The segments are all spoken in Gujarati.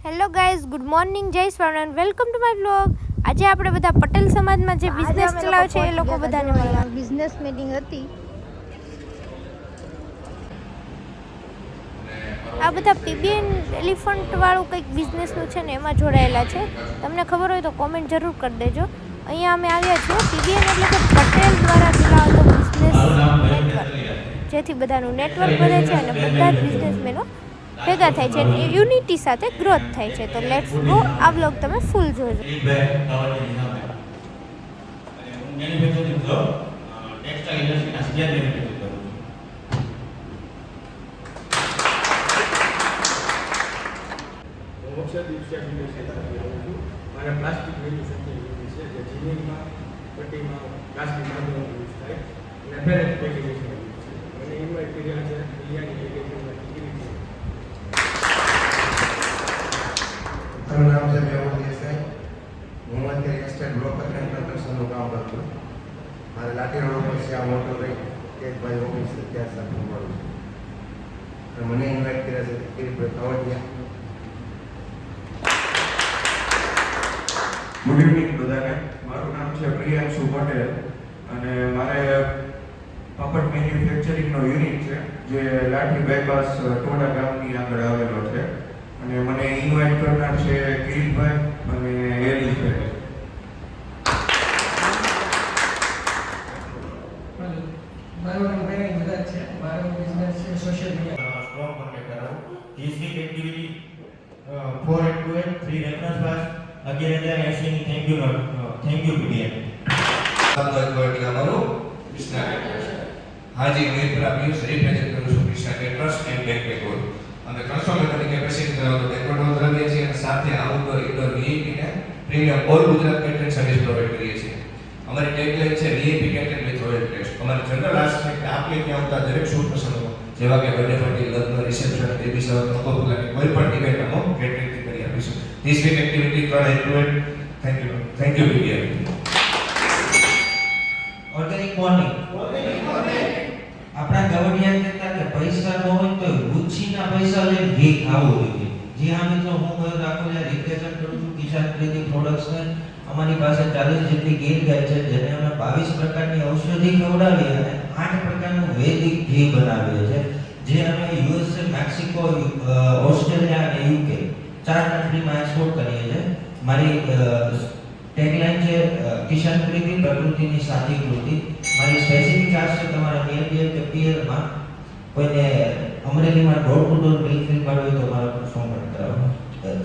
હેલો ગાઈઝ, ગુડ મોર્નિંગ, જય Swaminarayan, welcome to my blog. આજે આપણે બધા પટેલ સમાજમાં જે બિઝનેસ ચલાવે છે એ લોકો બધાને મળવા બિઝનેસ મીટિંગ હતી. આ બધા પીબીએન એલિફન્ટ વાળું કંઈક બિઝનેસનું છે ને એમાં જોડાયેલા છે. તમને ખબર હોય તો કોમેન્ટ જરૂર કરી દેજો. અહીંયા અમે આવ્યા છીએ. પીબીએન એટલે કે પટેલ દ્વારા ચલાવતો બિઝનેસ નેટવર્ક, જેથી બધાનું નેટવર્ક વધે છે અને બધા જ બિઝનેસમેનો ભેગા થાય છે અને યુનિટી સાથે ગ્રોથ થાય છે. તો લેટ્સ ગો, આ બ્લોગ તમે ફૂલ જોજો. પ્લાસ્ટિક મેન્યુફેક્ચરિંગ છે જે જીનિંગમાં પટ્ટીમાં પ્લાસ્ટિક માધ્યમનો યુઝ થાય અને પેલેટ પેકેજિંગમાં યુઝ છે અને ઇન્વાઇટ કર્યા છે બિરયાની પેકેજિંગમાં ટિકિટ. મારું નામ છે મેહુલ દેસાઈ. હું અત્યારે એસ્ટેટ બ્રોકર એન્ડ કન્સ્ટ્રક્શનનું કામ કરું છું. મારે લાઠી રોડ ઉપર છે આ મોટો રહી કેશભાઈ ઓફિસ ત્યાં સાથે મળું છું અને મને ઇન્વાઇટ કર્યા છે કિરીટભાઈ કાવડિયા. ગુડ ઇવનિંગ બધાને. મારું નામ છે પ્રિયાંશુ પટેલ અને મારે પાપડ મેન્યુફેક્ચરિંગનો યુનિટ છે જે લાઠી બાયપાસ ટોડા ગામની આગળ આવેલો છે અને મને ઇન્વાઇટ કરનાર છે કિરીટભાઈ અને હેરીશભાઈ. મારું નામ ભાઈ મદદ છે. મારો બિઝનેસ છે સોશિયલ મીડિયા. સ્ટ્રોંગ કોન્ટેક્ટ કરાવો. This week activity 4/8 3 reference class 11,080 ની thank you PDM. અમારું કૃષ્ણા ટ્રેક્ટર્સ. હાજી હું ઇબ્રાહિમ પિયુષ રિપ્રેઝન્ટ કરું છું કૃષ્ણા ટ્રેક્ટર્સ એન્ડ બેક બેકવોલ. અમે કન્સ્ટ્રક્ટર તરીકે પ્રેસિડેન્ટ ધરાવતો બેકવોલ ધરાવીએ છીએ અને સાથે આઉટડોર ઇન્ડોર વીઆઈપી ને premium all Gujarat catering service provide કરીએ છીએ. અમારી ટેગલાઇન છે VIP catering with royal taste. અમારી જનરલ આશા છે કે આપણે ત્યાં આવતા દરેક શુભ પ્રસંગો જેવા કે બર્થડે પાર્ટી, લગ્ન, રિસેપ્શન, બેબી શાવર, મકોપુલાની કોઈ પણ ઇવેન્ટ અમે કેટરિંગથી કરી આપીશું. This week activity 3/8. Thank you PDM. Organic morning. આપણા ગવડિયા કહેતા કે પૈસા ન હોય તો રુચિના પૈસા લઈને ઘી ખાવું જોઈએ. જી હા મિત્રો, હું મયુર રાખોલિયા રિપ્રેઝન્ટ કરું છું કિસાન ક્રેડિટ પ્રોડક્ટ્સને. અમારી પાસે 40 જેટલી ગીર ગાય છે જેને અમે 22 પ્રકારની ઔષધિ ખવડાવી અને 8 પ્રકારનું વૈદિક ઘી બનાવીએ છીએ જે અમે યુએસએ, મેક્સિકો, ઓસ્ટ્રેલિયા અને યુકે 4 કન્ટ્રીમાં એક્સપોર્ટ કરીએ છીએ. મારી ટેગલાઇન છે કિસાન ક્રેડિટ પ્રકૃતિની સાથી કૃતિ. મારી સ્પેસિફિક આશ છે તમારા નિયર કે પિયરમાં કોઈને અમરેલીમાં door to door milk fill કાઢવી તો મારો કોન્ટેક્ટ કરાવો.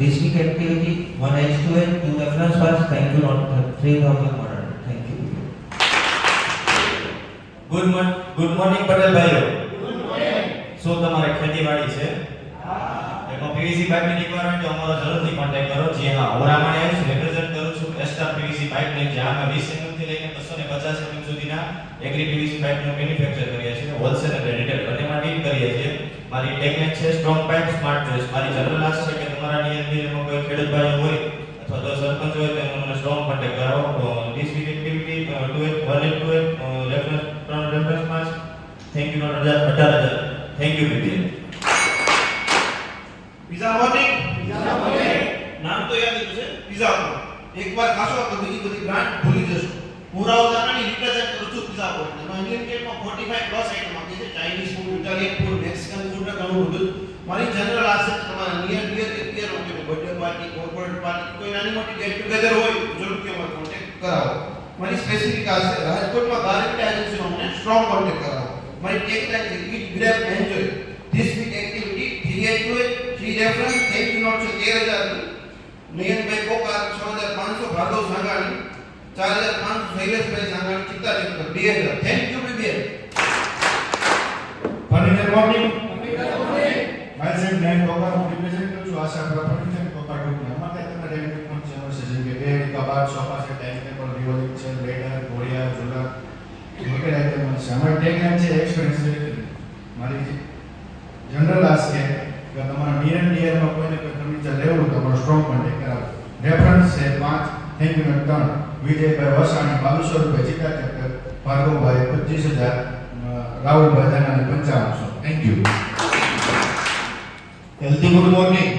This week activity 1H2N 2 reference pass. Thank you not 3,100. Thank you. Good morning Patel ભાઈઓ. Good morning. શું તમારે ખેતીવાડી છે? એમાં પીવીસી પાઇપની રિક્વાયરમેન્ટ તો અમારો જરૂરથી કોન્ટેક્ટ કરો. જી હા, હું રામાણીશ રિપ્રેઝન્ટ કરું છું એસ્ટા પીવીસી પાઇપને, જ્યાં અમે 20 mm થી લઈને 250 mm સુધીના એગ્રી પીવીસી પાઇપનું મેન્યુફેક્ચર કરીએ છીએ. હોલસેલ અને રિટેલ બંનેમાં ડીલ કરીએ છીએ. મારી ટેગલાઇન છે સ્ટ્રોંગ પાઇપ સ્માર્ટ ચોઇસ. મારી જનરલ આશા છે કે તમારા નિયરમાં કોઈ ખેડૂત ભાઈઓ હોય અથવા તો સરપંચ હોય તો એમને મને સ્ટ્રોંગ કોન્ટેક્ટ કરાવો. This week activity 1/8 reference pass. Thank you note 18,000. Thank you PDM. Pizza morning. નામ તો યાદ જ છે, પિઝા પોઈન્ટ. એકવાર ખાશો તો બીજી બધી બ્રાન્ડ ભૂલી જશો. હું રાવ દાનાની રિપ્રેઝન્ટ કરું છું પિઝા પોઈન્ટ. એમાં ઇન્ડિયન કેટમાં 45 પ્લસ આઇટમ આપી છે. Chinese food, Italian food, Mexican food ને ઘણું બધું. મારી જનરલ આશા છે તમારા નિયર કે પિયર okay birthday party, corporate party, કોઈ નાની મોટી ગેટ ટુગેધર હોય જરૂરથી અમારો કોન્ટેક્ટ કરાવો. મારી સ્પેસિફિક આશા છે રાજકોટમાં ગારંટી એજન્સીનો અમને સ્ટ્રોંગ કોન્ટેક્ટ કરાવો. મારી ટેગલાઇન છે eat grape enjoy. This week activity 3/8 3 reference. Thank you note છે 13,000. નયનભાઈ પોકાર 6,500. ભાર્ગવ સાંગાણી 4,500. શૈલેષભાઈ સાંગાણી ચિત્તા ચિત્ર 2,000. Thank you PDM. Furniture morning. મારી સેમ નેમ પોકાર હું રિપ્રેઝન્ટ કરું છું આશા ફર્નિચર પોકાર ગ્રુપને. અમારે તમને રેગ્યુલર ફંક્શન છે જેમ કે બેડ, કબાટ, sofa set, dining table, revolving chair, બેડર, ઘોડિયા, ઝૂલા વગેરે આઇટમ છે. અમારી ટેગલાઇન છે એક્સપિરિયન્સ ડિલિવરી. મારી જનરલ આશ છે કે તમારા નિયરમાં કોઈને કોઈ ફર્નિચર લેવું તો તમારો સ્ટ્રોંગ કોન્ટેક્ટ કરાવો. રેફરન્સ છે 5. Thank you note 3. વિજયભાઈ વસાણી 2200 રૂપિયા ચિત્તા ચક્કર. ભાર્ગવભાઈ 25,000. રાહુલભાઈ Danani 5500. Thank you. Healthy good morning.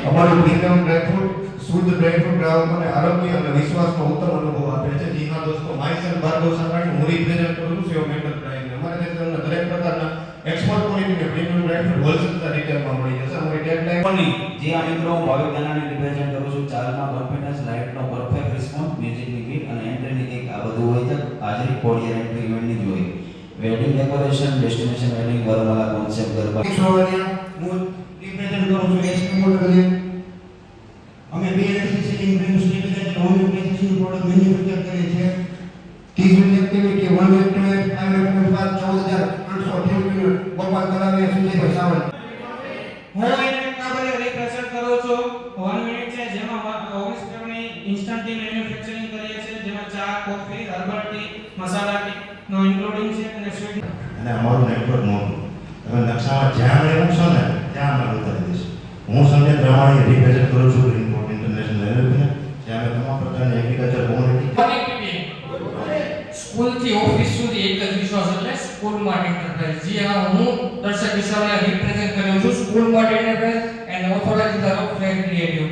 અમારું પ્રીમિયમ ડ્રાયફ્રૂટ શુદ્ધ ડ્રાયફ્રૂટ ગ્રાહકોને આરોગ્ય અને વિશ્વાસનો ઉત્તમ અનુભવ આપે છે. જી હા દોસ્તો, માયસેલ્ફ ભાર્ગવ સાંગાણી, હું રિપ્રેઝન્ટ કરું છું સેવ મેન્ટર પ્રાઇઝ. અમારે ત્યાં દરેક પ્રકારના એક્સપોર્ટ ક્વોલિટીના પ્રીમિયમ ડ્રાયફ્રૂટ હોલસેલ તથા રિટેલમાં મળી જશે. અમારી ટેગલાઇન જી આ મિત્રો હું ભાવિક દાનાની રિપ્રેઝન્ટ કરું છું. ચાલમાં કોન્ફિડન્સ, લાઇટનો પરફેક્ટ રિસ્પોન્સ, મ્યુઝિકની ગીત અને એન્ટ્રીની ગીત આ બધું હોય છે. હાજરી કોડિયર એન્ટ્રી ઇવેન્ટની જ હોય. વેડિંગ ડેકોરેશન, ડેસ્ટિનેશન વેડિંગ, વરમાલા કોન્સેપ્ટ ગરબા. હું રિપ્રેઝન્ટ કરું છું એસપી મોટરને. અમે BLC ceiling frame stabilizer home appliances product manufacture કરીએ છીએ. 30 એક્ટિવિટી 1 એક્ટિવિટી 5 ગોપાલ કલાવે સુજયભાઈ સાવંત. હું એને કાબરે રિપ્રેઝન્ટ કરું છું 1 મિનિટ છે જેમાં 19 પ્રકારની ઇન્સ્ટન્ટ ટી મેન્યુફેક્ચરિંગ કરીએ છીએ જેમાં ચા, કોફી, હર્બલ ટી, મસાલા ટી નો ઇન્ક્લુડિંગ છે અને સ્વીટ. અને અમારું નેટવર્ક નોંધો. તમે નકશામાં જ્યાં મને મૂકશો ને ત્યાં અમે ઉતારી દઈશું. હું સંજય ત્રમાણી રિપ્રેઝન્ટ કરું છું ગ્રીનકોટ ઇન્ટરનેશનલ એલએલપી ને, જ્યાં અમે તમામ પ્રકારની એગ્રીકલ્ચર કોમોડિટી સ્કૂલથી ઓફિસ સુધી એક જ વિશ્વાસ એટલે સ્કૂલ માર્ટ એન્ટરપ્રાઇઝ. જી હા, હું દર્શક વિશાળને રિપ્રેઝન્ટ કરું છું school mart enterprise and authorised the friend creative.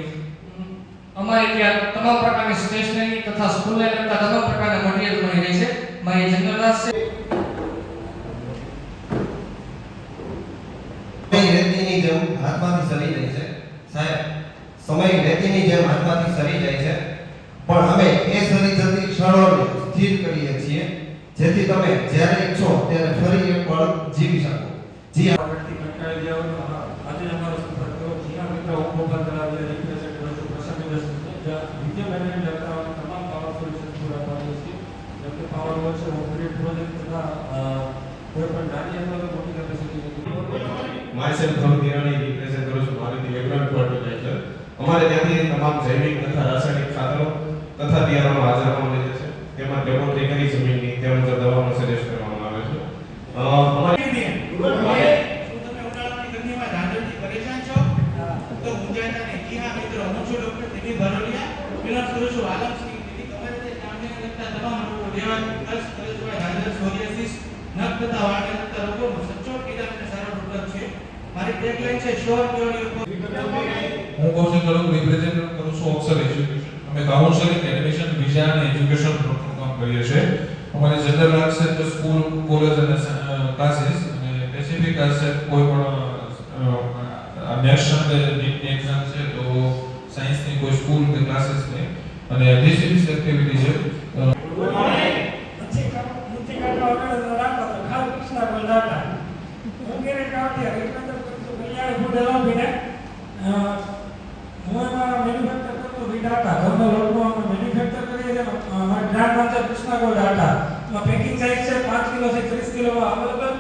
અમારે ત્યાં તમામ પ્રકારની સ્ટેશનરી તથા સ્કૂલને લગતા તમામ પ્રકારના મટીરીયલ મળી રહે છે. મારી જનરલ રાસ છે. રેતીની જેમ હાથમાંથી સરી જાય છે સાહેબ. સમય રેતીની જેમ હાથમાંથી સરી જાય છે, પણ અમે એ સરી જતી ક્ષણોને સ્થિર કરીએ છીએ જેથી તમે જ્યારે ઈચ્છો ત્યારે ફરી એક પળ જીવી શકો. જી હા. આજે અમારો સંપર્ક કર્યો. જી હા મિત્રો, હું ગોપાલ કલાવે રિપ્રેઝન્ટ કરું છું પ્રશાંત ઇન્ડસ્ટ્રી, જ્યાં વિદ્યા મેનેજમેન્ટ લગતા તમામ પાવર સોલ્યુશન પૂરા પાડીએ છીએ. જેમ કે પાવર વોચ, ઓપરેટ પ્રોજેક્ટ તથા કોઈ પણ નાની અથવા મોટી કેપેસિટી. માયસેલ્ફ ધોળકિરાણી રિપ્રેઝન્ટ કરું છું ભારતીય એગ્રોનોમિક ફર્ટિલાઇઝર. અમારે ત્યાંથી તમામ જૈવિક તથા રાસાયણિક ખાતરો તથા બિયારણો હાજરમાં મળી જશે. તેમાં લેબોરેટરી કરી જમીનની તે મુજબ દવાનો સજેસ્ટ કરવામાં આવે છે. અમારી તમે ઉનાળાની ગરમીમાં ધાંધળથી પરેશાન છો તો ઊંઝાના ને. જી હા મિત્રો, હું છું ડોક્ટર દિલીપ ભરોલિયા, બિલોંગ કરું છું આલમ સ્કીમ ક્લિનિક. અમારે તે કામને લગતા તમામ રોગો જેવા કલ્સ, કલેજોય, ધાંધર, સોરિયાસિસ, નખ તથા વાળને લગતા રોગોનો સચોટ નિદાન અને સારો ડોક્ટર છે. મારી ટેગલાઇન છે શ્યોર ક્યોર યોર. હું કૌશિક કરું રિપ્રેઝન્ટ કરું છું ઓક્સર એજ્યુકેશન. અમે કાઉન્સેલિંગ, એડમિશન, વિઝા અને એજ્યુકેશન પ્રોગ્રામ કામ કરીએ છીએ. અમારી જનરલ લાગશે તો સ્કૂલ, કોલેજ અને ક્લાસીસ, અને સ્પેસિફિક હશે કોઈ પણ નેક્સ્ટ સન્ડે નીટની એક્ઝામ છે તો સાયન્સની કોઈ સ્કૂલ કે ક્લાસીસ નહીં, અને ડિસ્ટ્રિક્ટ એક્ટિવિટી છે. પેકિંગ સાઇઝ છે 5 કિલો થી 30 કિલો અવેલેબલ.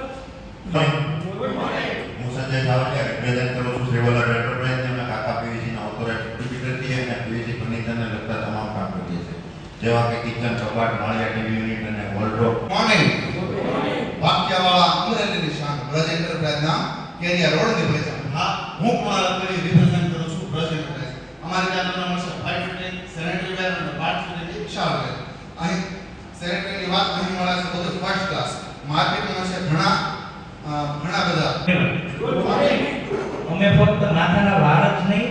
હું સંજય સાવલિયા રિપ્રેઝન્ટ કરું છું સેવલા એન્ટરપ્રાઇઝ. અમે કાકા પીવીસીના ઓથોરાઇઝ્ડ ડિસ્ટ્રીબ્યુટર છીએ અને પીવીસી ફર્નિચરને લગતા તમામ કામ કરીએ છીએ, જેવા કે કિચન, કબાટ, માળિયા, ટીવી યુનિટ અને વોર્ડરોબ. મોર્નિંગ વાક્યવાળા અમરેલીની શાન બ્રજ એન્ટરપ્રાઇઝના કેરિયા રોડની પ્રેઝન્ટ. હા, હું કુણાલ કરી રિપ્રેઝન્ટ કરું છું બ્રજ એન્ટરપ્રાઇઝ. અમારી ત્યાં તમને મળશે વ્હાઇટ ફિટિંગ, સેનેટરી વેર અને બાથ ફિટિંગ વિશાળ છે. અહીં સેનેટરીની વાત અહીં મળે છે બધું ફર્સ્ટ ક્લાસ. માર્કેટમાં છે ઘણા બધા. અમે ફક્ત માથાના વાળ જ નહીં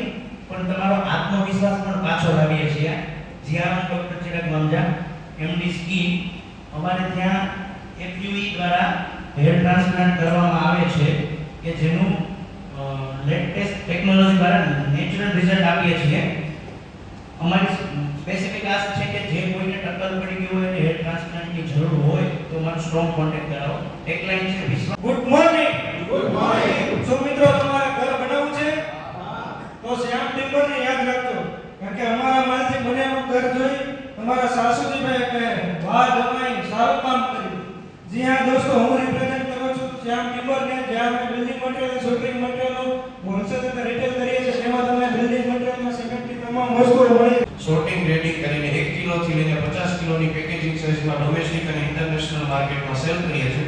પણ તમારો આત્મવિશ્વાસ પણ પાછો લાવીએ છીએ. જ્યાં ડોક્ટર ચિરાગ મંજા, એમડી સ્કીમ. અમારે ત્યાં FUE દ્વારા હેર ટ્રાન્સપ્લાન્ટ કરવામાં આવે છે કે જેનું લેટેસ્ટ ટેકનોલોજી દ્વારા નેચરલ રિઝલ્ટ આપીએ છીએ. અમારી સ્પેસિફિક આસ્ક છે કે જે કોઈને ટક્કર પડી ગયું હોય અને હેર ટ્રાન્સપ્લાન્ટની જરૂર હોય તો મારો સ્ટ્રોંગ કોન્ટેક્ટ કરાવો. ટેગલાઇન છે વિશ્વાસ. Good morning. Good morning. શું મિત્રો, તમારે ઘર બનાવવું છે તો શ્યામ ટિમ્બરને યાદ રાખજો, કારણ કે અમારા માલથી બનેલું ઘર જોઈ તમારા સાસુજીભાઈ કહે વાહ જમાઈ સારું કામ કર્યું. જી હા દોસ્તો, હું રિપ્રેઝન્ટ કરું છું શ્યામ ટિમ્બરને, જ્યાં અમે building material, shooting material wholesale અને રિટેલ કરીએ છીએ. જેમાં તમને બિલ્ડિંગ મટીરીયલમાં સિમેન્ટની તમામ વસ્તુઓ મળી. શોર્ટિંગ રેડિંગ કરીને 1 કિલોથી લઈને 50 કિલોની પેકેજિંગ સાઇઝમાં ડોમેસ્ટિક અને ઇન્ટરનેશનલ માર્કેટમાં સેલ કરીએ છીએ.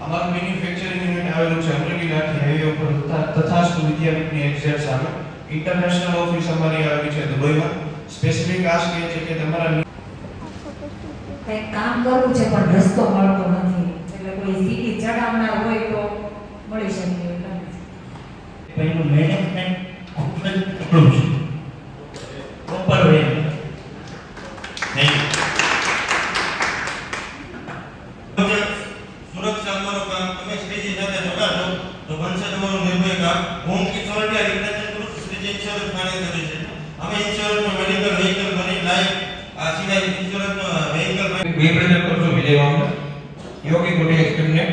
અમારું મેન્યુફેક્ચરિંગ યુનિટ આવેલું છે અમરેલી લાઠી હાઈવે ઉપર તથાસ્તુ વિદ્યાપીઠની એક્ઝેક્ટ સામે. ઇન્ટરનેશનલ ઓફિસ અમારી આવેલી છે દુબઈમાં. સ્પેસિફિક આસ્ક એ છે કે તમારા કંઈક કામ કરવું છે પણ રસ્તો મળતો નથી, એટલે કોઈ સીધી ચડાવનાર હોય તો મળી શકે. મેનેજમેન્ટ ખૂબ જ એટલું જ પ્રોપર વે. Thank you. સુરક્ષા અમારું કામ તમે શ્રીજી સાથે જોડાશો તો બનશે તમારું નિર્ભય કામ. હોમ કી સોલ્ટિયા રિપ્રેઝન્ટ કરું છું શ્રીજી ઇન્સ્યોરન્સ ફાઇનાન્સ કરે છે. અમે ઇન્સ્યોરન્સમાં મેડિકલ વ્હીકલ મરીન લાઈફ આ સિવાય ઇન્સ્યોરન્સમાં વ્હીકલ રિપ્રેઝન્ટ કરું છું વિજય વાવને યોગી કોટી એક્સટ્રીમને.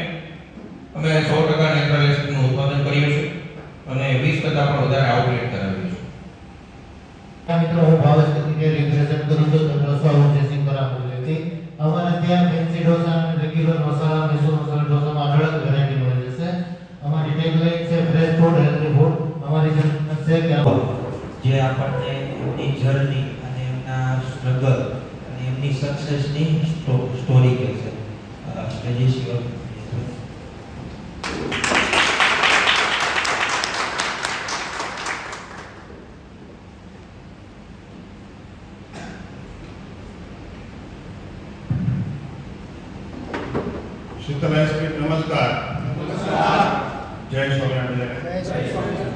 અમે 100% નેચરલ એક્સટ્રીમનું ઉત્પાદન કરીએ છીએ અને 20 કરતાં પણ વધારે આઉટલેટ કરાવીએ છીએ. મિત્રો હું ભાવેશ કતિકે રિપ્રેઝન્ટ કરું છું ઢોસા પ્રોસેસિંગ કરાવતી. અમારે ત્યાં ફેન્સી ઢોસા અને રેગ્યુલર મસાલા મૈસૂર મસાલા ઢોસામાં અલગ વેરાયટી મળી જશે. અમારી ટેગલાઇન છે ફ્રેશ ફૂડ હેલ્ધી ફૂડ. અમારી જે છે કે જે આપણને એમની જર્ની અને એમના સ્ટ્રગલ અને એમની સક્સેસની સ્ટોરી કહે છે. રજેશિયો શીતલ આઈસ્ક્રીમ નમસ્કાર. જય સ્વામિનારાયણ.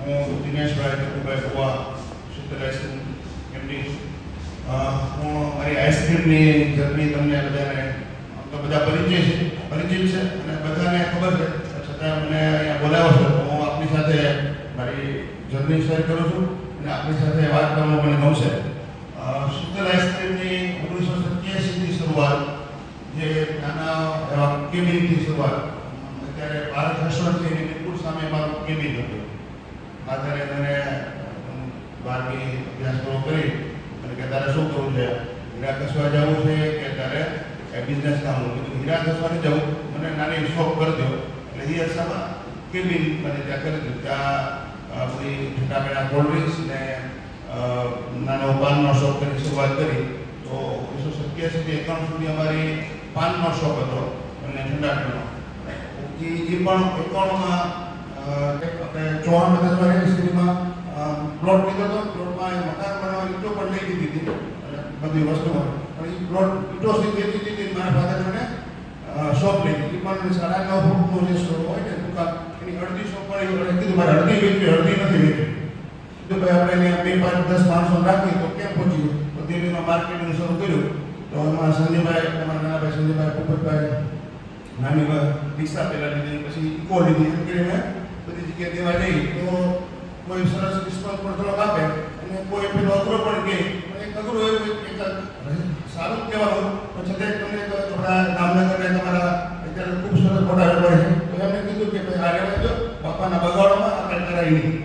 હું દિનેશભાઈ કુભાઈ કુવા શીતલ આઈસ્ક્રીમ એમડી. હું મારી આઈસ્ક્રીમની જર્ની તમને બધાને તો બધા પરિચિત છે અને બધાને ખબર છે, છતાં મને અહીંયા બોલાવ્યો છો તો હું આપની સાથે મારી જર્ની શેર કરું છું અને આપની સાથે વાત કરવાનું મને ગમશે. શીતલ આઈસ્ક્રીમની 1987ની શરૂઆત, જે નાના એવા કેબિનથી શરૂઆત. અત્યારે ભારત રેસ્ટોરન્ટ છે એની બિલકુલ સામે મારું કેબિન હતું. આધારે મને 12મી અભ્યાસ પૂરો કરી અને કે તારે શું કરવું છે, હીરા ઘસવા જવું છે કે તારે બિઝનેસ કામ. હીરા ઘસવા નહીં જવું, મને નાની શોપ કરી દો. એટલે એ અરસામાં કેબિન મને ત્યાં કરી દીધું. ત્યાં બધી ઠંડા કોલ્ડ ડ્રિંક્સ ને નાનો પાનનો શોપ કરી શરૂઆત કરી. તો 1987 થી 91 સુધી અમારી પાનનો શોપ હતો અને ઠંડાનો. એ પણ 91માં આપણે ચૌહાણ બધા યુનિવર્સિટીમાં પ્લોટ લીધો હતો. પ્લોટમાં મકાન બનાવવા ઈંટો પણ લઈ લીધી હતી અને બધી વસ્તુઓ. પણ એ પ્લોટ ઈંટો સીધી દીધી મારા ફાધર મને શોપ લઈ દીધી. પણ 9.5 ફૂટનું જે શોપ હોય ને દુકાન, એની અડધી શોપ પણ કીધું મારે અડધી વેચવી, અડધી નથી વેચવી. કીધું ભાઈ આપણે અહીંયા 2, 5, 10 માણસો રાખીએ તો કેમ પહોંચીએ. તો દિલ્હીમાં માર્કેટિંગ શરૂ કર્યું. તો એમાં સંજયભાઈ, અમારા નાના ભાઈ સંજયભાઈ, ભૂપતભાઈ, નાની રિક્ષા પહેલાં લીધી, પછી ઇકો લીધી. એમ કરીને બધી જગ્યાએ દેવા જઈ તો કોઈ સરસ રિસ્પોન્સ પણ થોડોક આપે અને કોઈ પેલો અઘરો પણ કહે. એક અઘરું એવું એક સારું જ કહેવાનું, પણ છતાં તમને થોડા જામનગરને તમારા અત્યારે ખૂબ સરસ મોટા વેપાર છે. તો એમને કીધું કે ભાઈ આ રહેવા દો, બાપાના બગાડોમાં આપણે કરાવી નહીં.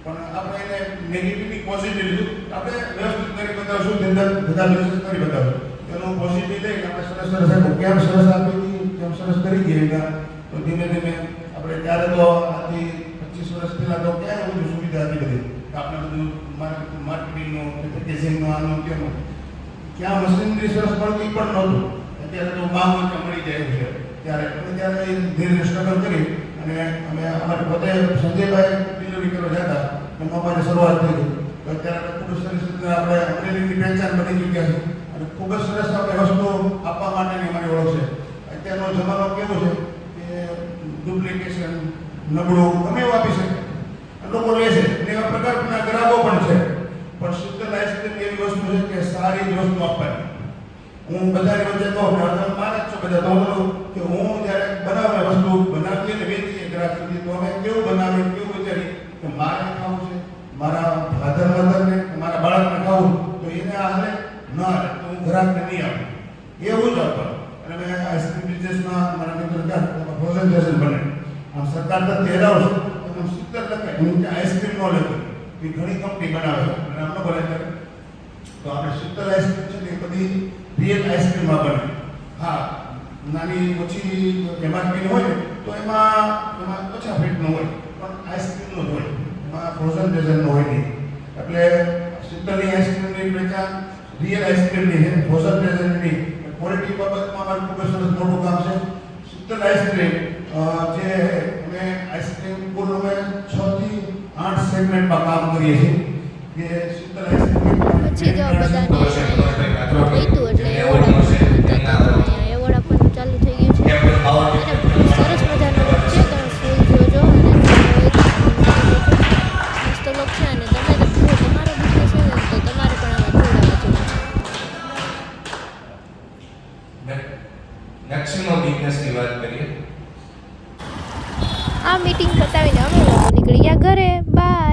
પણ આપણે એને નેગેટિવની પોઝિટિવ લીધું. આપણે વ્યવસ્થિત કરી બતાવશું, ધંધા બિઝનેસ કરી બતાવશું. એનું પોઝિટિવ લઈને આપણે સરસ સરસ કેમ સરસ આપી કેમ સરસ કરી ગયા. તો ધીમે ધીમે આપણે ત્યારે તો આજથી 25 વર્ષ પહેલાં તો ક્યાં બધું સુવિધા હતી બધી. આપણે બધું માર્કેટિંગનું, પેકેજિંગનું, આનું તેનું ક્યાં મશીનરી સરસ મળતી પણ નહોતું. અત્યારે તો માંગ મળી જાય છે. ત્યારે ધીરે સ્ટ્રગલ કરી અને અમે અમારે પોતે સંજયભાઈ ડિલિવરી કરવા જતા એમાં અમારી શરૂઆત થઈ ગઈ. તો અત્યારે ખૂબ સરસ રીતે આપણે અમરેલીની પહેચાન બની ચૂક્યા છે અને ખૂબ જ સરસ આપણે વસ્તુ આપવા માટેની અમારી ઓળખ છે. અત્યારનો જમાનો કેવો છે કે ડુપ્લિકેશન, નબળું ગમે એવું આપી શકે, લોકો લે છે અને એવા પ્રકારના ગ્રાહકો પણ છે. પણ શીતલ આઈસ્ક્રીમ એવી વસ્તુ છે કે સારી જ વસ્તુ આપવાની. હું બધાની વચ્ચે કહું કે તમે માને જ છો બધા તો કે હું જ્યારે બનાવે વસ્તુ બનાવીએ ને વેચીએ ગ્રાહક સુધી, તો અમે કેવું બનાવીએ, કેવું વિચારીએ કે મારે ખાવું છે, મારા ફાધર મધરને, મારા બાળકને ખાવું, તો એને આ હાલે ન હાલે તો હું ગ્રાહકને નહીં આપું. એવું જ આપવાનું. અને મેં આઈસ્ક્રીમ બિઝનેસમાં મારા મિત્ર ત્યાં પ્રેઝન્ટેશન બને આમ સરકાર તો તેરાવ છે એમ 70 લખાય હું કે આઈસ્ક્રીમ નો લખું. એ ઘણી કંપની બનાવે છે અને આમ ન બને ત્યારે તો આપણે શીતલ આઈસ્ક્રીમ છે ને એ બધી રિયલ આઈસ્ક્રીમમાં બને. હા, નાની ઓછી એમઆરપી હોય ને તો એમાં ઓછા ફેટનું હોય, પણ આઈસ્ક્રીમનું જ હોય, એમાં પ્રેઝન્ટેશનનું હોય નહીં. એટલે શીતલની આઈસ્ક્રીમની પહેચાન રિયલ આઈસ્ક્રીમની છે, પ્રેઝન્ટેશનની ક્વોલિટી બાબતમાં અમારું ખૂબ સરસ મોટું કામ છે. શીતલ આઈસ્ક્રીમ જે અમે આઈસ્ક્રીમ કુલ અમે 6 થી 8 સેગમેન્ટમાં કામ કરીએ છીએ. કે શીતલ આઈસ્ક્રીમ પછી જો બધાને લીધું એટલે એવોર્ડ આપવાનું ચાલુ થઈ ગયું છે અને સરસ મજાનો લોક છે. તમે ફૂલ જોજો અને મસ્ત લોક છે અને મેક્સિમમ બિઝનેસની વાત કરીએ. આ મીટિંગ પતાવીને અમે લોકો નીકળી ગયા ઘરે. બાય.